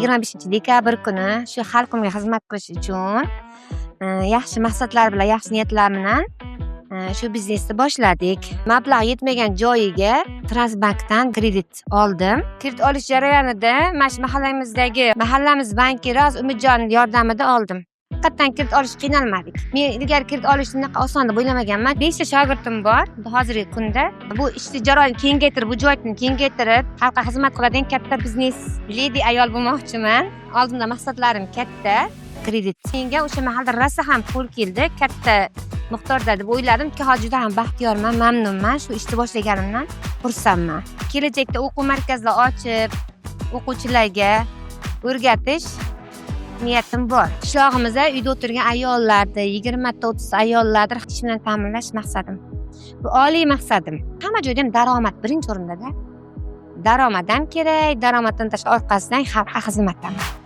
25-dekabr kuni shu xalqimga xizmat qilish uchun yaxshi maqsadlar bilan, yaxshi niyatlar bilan shu biznesni boshladik. Mablag' yetmagan joyiga Transbankdan kredit oldim. Kredit olish jarayonida mana shu mahallamiz banki Umidjon yordamida oldim. Haqiqatan kredit olish qiynalmadik. Men ilgari kredit olish unaqa oson deb o'ylamaganman. 5 ta shogirdim bor hozirgi kunda. Bu ishni jarayonni kengaytirib, bu joyni kengaytirib, xalqqa xizmat qiladigan katta biznes ledi ayol bo'lmoqchiman. Oldimda maqsadlarim katta. Kredit. Menga o'sha mahallada rosa ham pul keldi, katta miqdorda deb o'yladim. Hozir juda ham baxtiyorman, mamnunman. Shu ishni boshlaganimdan xursandman. Kelajakda o'quv markazlari ochib, o'quvchilarga o'rgatish niyatim bor. Qishlog'imizda uyda o'tirgan ayollarni 20-30 ayollarni ish bilan ta'minlash maqsadim. Bu oliy maqsadim. Hamma joyda ham daromad birinchi o'rinda-da. Daromad ham kerak, daromaddan tashqari orqasidan xalqqa xizmatdaman.